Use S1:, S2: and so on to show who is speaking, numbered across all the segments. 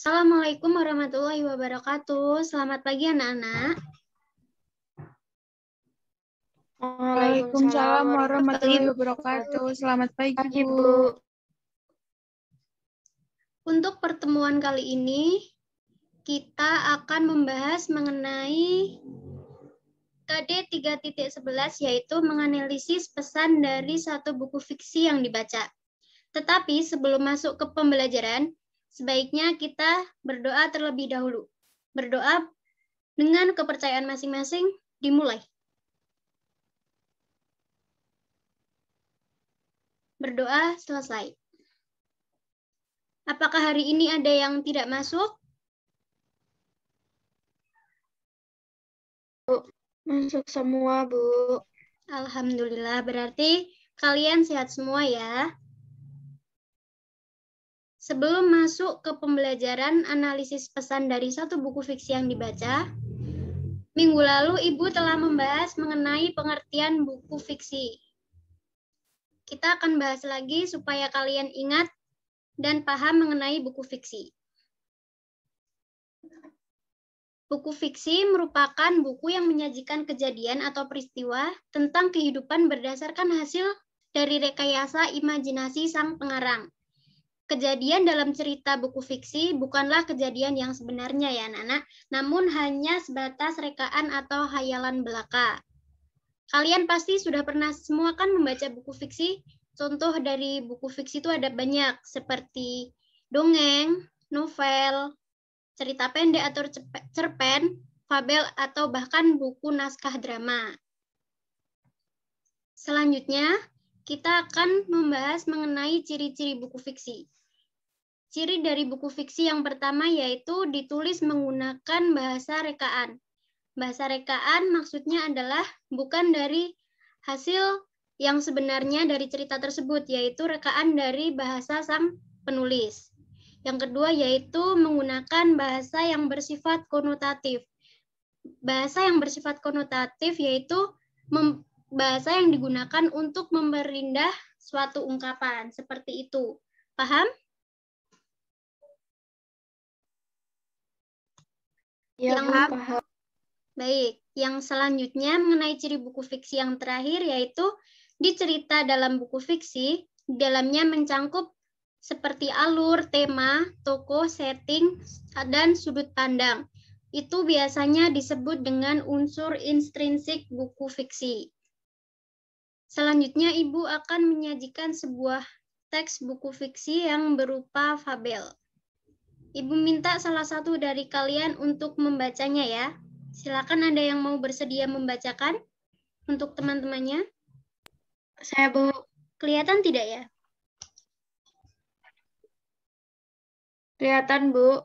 S1: Assalamualaikum warahmatullahi wabarakatuh. Selamat pagi anak-anak.
S2: Waalaikumsalam warahmatullahi wabarakatuh. Selamat pagi, Bu.
S1: Untuk pertemuan kali ini, kita akan membahas mengenai KD 3.11, yaitu menganalisis pesan dari satu buku fiksi yang dibaca. Tetapi sebelum masuk ke pembelajaran, sebaiknya kita berdoa terlebih dahulu. Berdoa dengan kepercayaan masing-masing, dimulai. Berdoa selesai. Apakah hari ini ada yang tidak masuk?
S2: Masuk semua, Bu.
S1: Alhamdulillah, berarti kalian sehat semua ya. Sebelum masuk ke pembelajaran analisis pesan dari satu buku fiksi yang dibaca, minggu lalu Ibu telah membahas mengenai pengertian buku fiksi. Kita akan bahas lagi supaya kalian ingat dan paham mengenai buku fiksi. Buku fiksi merupakan buku yang menyajikan kejadian atau peristiwa tentang kehidupan berdasarkan hasil dari rekayasa imajinasi sang pengarang. Kejadian dalam cerita buku fiksi bukanlah kejadian yang sebenarnya ya anak-anak, namun hanya sebatas rekaan atau hayalan belaka. Kalian pasti sudah pernah semua kan membaca buku fiksi? Contoh dari buku fiksi itu ada banyak, seperti dongeng, novel, cerita pendek atau cerpen, fabel, atau bahkan buku naskah drama. Selanjutnya, kita akan membahas mengenai ciri-ciri buku fiksi. Ciri dari buku fiksi yang pertama yaitu ditulis menggunakan bahasa rekaan. Bahasa rekaan maksudnya adalah bukan dari hasil yang sebenarnya dari cerita tersebut, yaitu rekaan dari bahasa sang penulis. Yang kedua yaitu menggunakan bahasa yang bersifat konotatif. Bahasa yang bersifat konotatif yaitu bahasa yang digunakan untuk memperindah suatu ungkapan. Seperti itu. Paham?
S2: Ya, Bu, paham.
S1: Baik, yang selanjutnya mengenai ciri buku fiksi yang terakhir yaitu di cerita dalam buku fiksi, di dalamnya mencangkup seperti alur, tema, tokoh, setting, dan sudut pandang. Itu biasanya disebut dengan unsur intrinsik buku fiksi. Selanjutnya, Ibu akan menyajikan sebuah teks buku fiksi yang berupa fabel. Ibu minta salah satu dari kalian untuk membacanya ya. Silakan ada yang mau bersedia membacakan untuk teman-temannya.
S2: Saya, Bu.
S1: Kelihatan tidak ya?
S2: Kelihatan, Bu.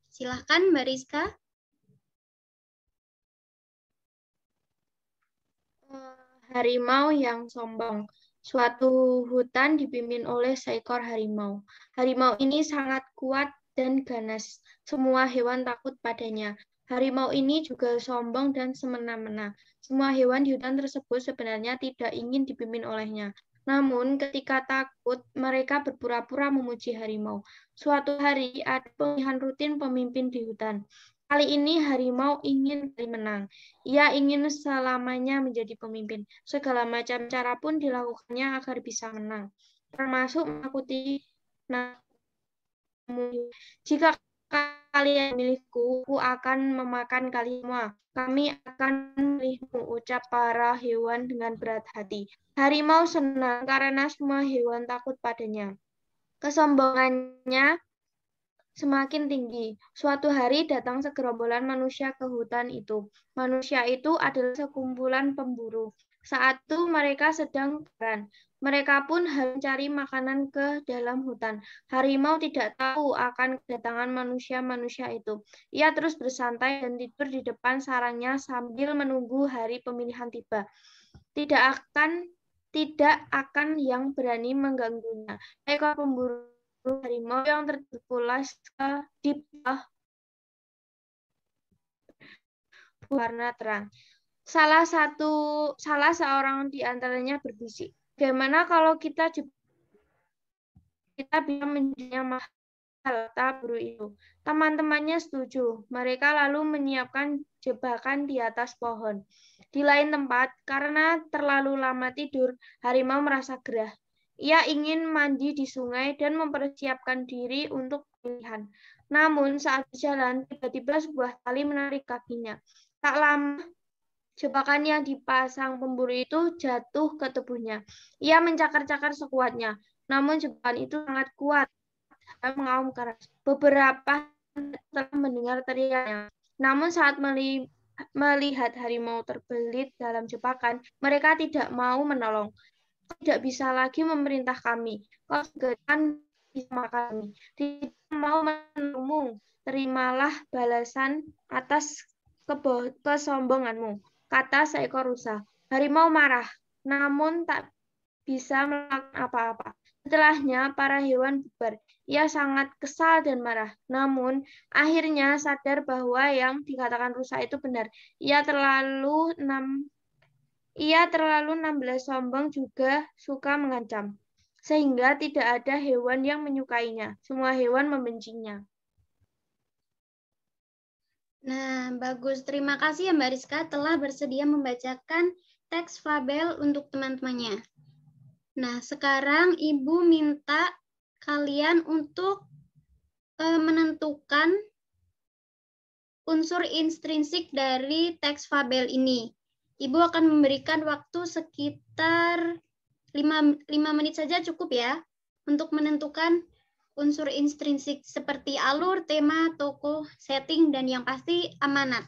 S1: Silakan Mbak Rizka.
S2: Harimau yang sombong. Suatu hutan dipimpin oleh seekor harimau. Harimau ini sangat kuat dan ganas. Semua hewan takut padanya. Harimau ini juga sombong dan semena-mena. Semua hewan di hutan tersebut sebenarnya tidak ingin dipimpin olehnya. Namun, ketika takut, mereka berpura-pura memuji harimau. Suatu hari, ada pemilihan rutin pemimpin di hutan. Kali ini harimau ingin menang. Ia ingin selamanya menjadi pemimpin. Segala macam cara pun dilakukannya agar bisa menang, termasuk menakuti namun. Jika kalian memilihku, aku akan memakan kalian semua. Kami akan memilihmu, ucap para hewan dengan berat hati. Harimau senang karena semua hewan takut padanya. Kesombongannya semakin tinggi. Suatu hari datang segerombolan manusia ke hutan itu. Manusia itu adalah sekumpulan pemburu. Saat itu mereka sedang perang. Mereka pun harus mencari makanan ke dalam hutan. Harimau tidak tahu akan kedatangan manusia-manusia itu. Ia terus bersantai dan tidur di depan sarangnya sambil menunggu hari pemilihan tiba. Tidak akan yang berani mengganggunya. Ekor pemburu harimau yang terpulas di bawah warna terang. Salah seorang di antaranya berbisik, Bagaimana kalau kita bisa menjualnya mahal, kata guru itu. Teman-temannya setuju. Mereka lalu menyiapkan jebakan di atas pohon. Di lain tempat, karena terlalu lama tidur, harimau merasa gerah. Ia ingin mandi di sungai dan mempersiapkan diri untuk pilihan. Namun saat berjalan, tiba-tiba sebuah tali menarik kakinya. Tak lama, jebakan yang dipasang pemburu itu jatuh ke tubuhnya. Ia mencakar-cakar sekuatnya. Namun jebakan itu sangat kuat dan mengaum keras. Beberapa telah mendengar teriaknya. Namun saat melihat harimau terbelit dalam jebakan, mereka tidak mau menolong. Tidak bisa lagi memerintah kami. Kau segerakan bisa kami. Tidak mau menolongmu. Terimalah balasan atas kesombonganmu, kata seekor rusa. Harimau marah, namun tak bisa melakukan apa-apa. Setelahnya, para hewan bubar. Ia sangat kesal dan marah. Namun, akhirnya sadar bahwa yang dikatakan rusa itu benar. Ia terlalu 16 sombong juga suka mengancam. Sehingga tidak ada hewan yang menyukainya. Semua hewan membencinya.
S1: Nah, bagus. Terima kasih ya Mbak Rizka telah bersedia membacakan teks fabel untuk teman-temannya. Nah, sekarang Ibu minta kalian untuk menentukan unsur intrinsik dari teks fabel ini. Ibu akan memberikan waktu sekitar 5 menit saja cukup ya untuk menentukan unsur intrinsik seperti alur, tema, tokoh, setting, dan yang pasti amanat.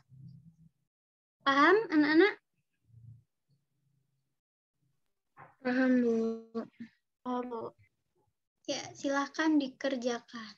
S1: Paham anak-anak?
S2: Paham, Bu. Paham, Bu.
S1: Ya, silahkan dikerjakan.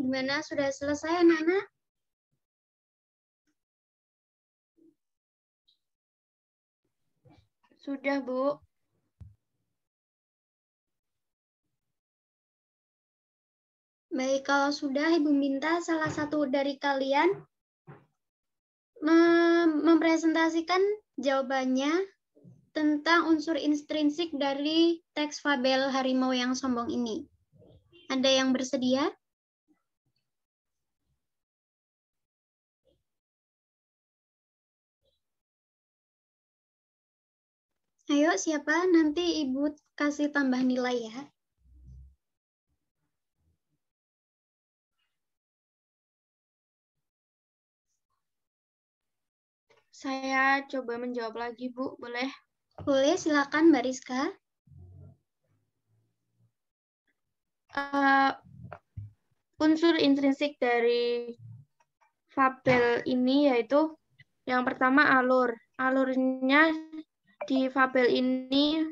S1: Gimana? Sudah selesai, anak-anak?
S2: Sudah, Bu.
S1: Baik, kalau sudah, Ibu minta salah satu dari kalian mempresentasikan jawabannya tentang unsur intrinsik dari teks fabel harimau yang sombong ini. Ada yang bersedia? Ayo, siapa? Nanti Ibu kasih tambah nilai ya.
S2: Saya coba menjawab lagi, Bu. Boleh?
S1: Boleh, silakan Mbak Rizka.
S2: Unsur intrinsik dari fabel ini yaitu yang pertama alur. Alurnya di fabel ini,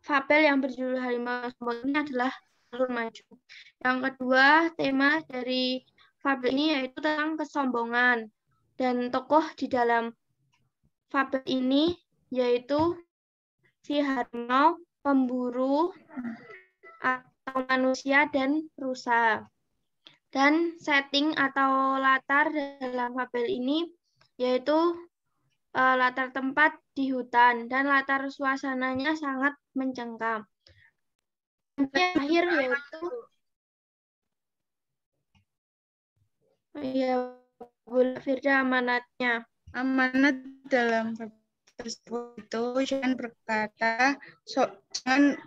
S2: fabel yang berjudul Harimau Sombong ini adalah alur maju. Yang kedua, tema dari fabel ini yaitu tentang kesombongan. Dan tokoh di dalam fabel ini yaitu si harimau, pemburu, atau manusia, dan rusa. Dan setting atau latar dalam fabel ini yaitu latar tempat di hutan dan latar suasananya sangat mencengkam. Yang terakhir yaitu Bu Firda amanatnya.
S3: Amanat dalam tersebut itu jangan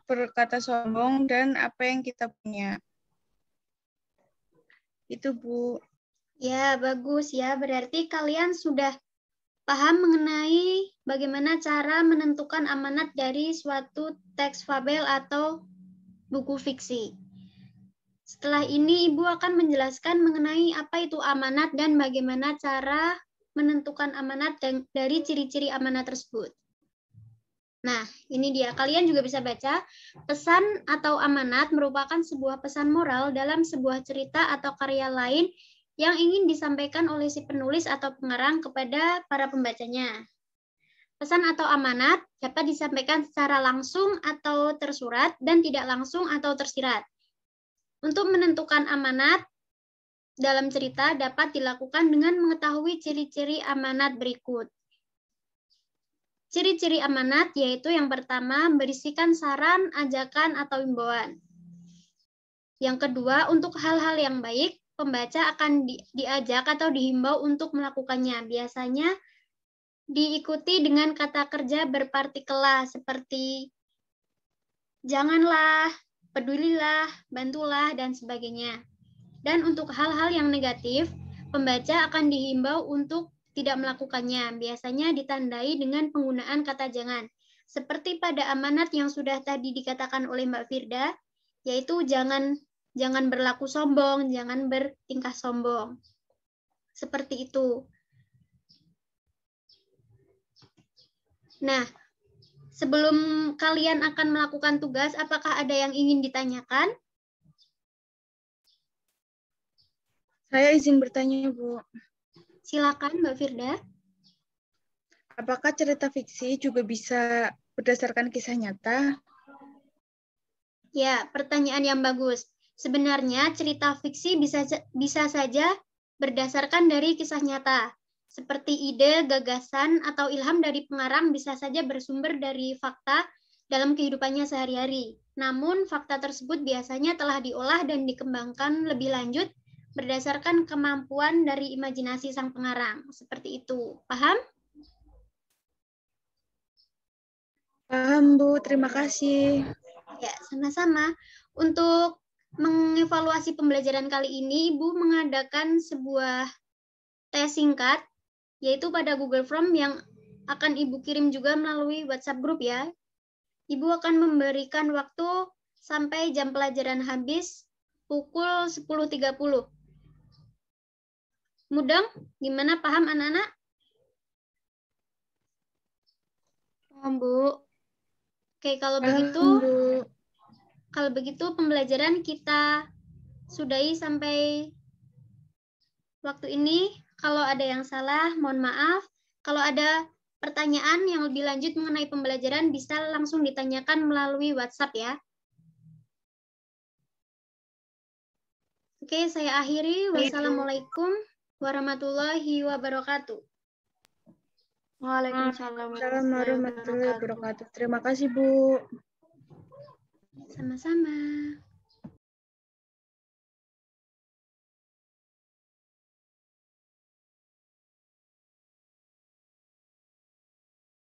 S3: berkata sombong dan apa yang kita punya. Itu Bu.
S1: Ya, bagus ya. Berarti kalian sudah paham mengenai bagaimana cara menentukan amanat dari suatu teks fabel atau buku fiksi. Setelah ini, Ibu akan menjelaskan mengenai apa itu amanat dan bagaimana cara menentukan amanat dan dari ciri-ciri amanat tersebut. Nah, ini dia. Kalian juga bisa baca, pesan atau amanat merupakan sebuah pesan moral dalam sebuah cerita atau karya lain yang ingin disampaikan oleh si penulis atau pengarang kepada para pembacanya. Pesan atau amanat dapat disampaikan secara langsung atau tersurat dan tidak langsung atau tersirat. Untuk menentukan amanat dalam cerita dapat dilakukan dengan mengetahui ciri-ciri amanat berikut. Ciri-ciri amanat yaitu yang pertama, berisikan saran, ajakan, atau himbauan. Yang kedua, untuk hal-hal yang baik, pembaca akan diajak atau dihimbau untuk melakukannya. Biasanya diikuti dengan kata kerja berpartikelah seperti janganlah, pedulilah, bantulah, dan sebagainya. Dan untuk hal-hal yang negatif, pembaca akan dihimbau untuk tidak melakukannya. Biasanya ditandai dengan penggunaan kata jangan. Seperti pada amanat yang sudah tadi dikatakan oleh Mbak Firda, yaitu jangan berlaku sombong, jangan bertingkah sombong. Seperti itu. Nah, sebelum kalian akan melakukan tugas, apakah ada yang ingin ditanyakan?
S3: Saya izin bertanya, Bu.
S1: Silakan, Mbak Firda.
S3: Apakah cerita fiksi juga bisa berdasarkan kisah nyata?
S1: Ya, pertanyaan yang bagus. Sebenarnya cerita fiksi bisa saja berdasarkan dari kisah nyata. Seperti ide, gagasan, atau ilham dari pengarang bisa saja bersumber dari fakta dalam kehidupannya sehari-hari. Namun, fakta tersebut biasanya telah diolah dan dikembangkan lebih lanjut berdasarkan kemampuan dari imajinasi sang pengarang. Seperti itu. Paham?
S3: Paham, Bu. Terima kasih.
S1: Ya, sama-sama. Untuk mengevaluasi pembelajaran kali ini, Ibu mengadakan sebuah tes singkat, yaitu pada Google Form yang akan Ibu kirim juga melalui WhatsApp group ya. Ibu akan memberikan waktu sampai jam pelajaran habis pukul 10.30. Mudeng, gimana, paham anak-anak?
S2: Paham, Bu.
S1: Oke, kalau
S3: Paham,
S1: begitu,
S3: Bu.
S1: kalau begitu pembelajaran kita sudahi sampai waktu ini. Kalau ada yang salah, mohon maaf. Kalau ada pertanyaan yang lebih lanjut mengenai pembelajaran, bisa langsung ditanyakan melalui WhatsApp ya. Oke, saya akhiri. Wassalamualaikum warahmatullahi wabarakatuh.
S2: Waalaikumsalam
S3: Warahmatullahi wabarakatuh. Terima kasih, Bu.
S1: Sama-sama.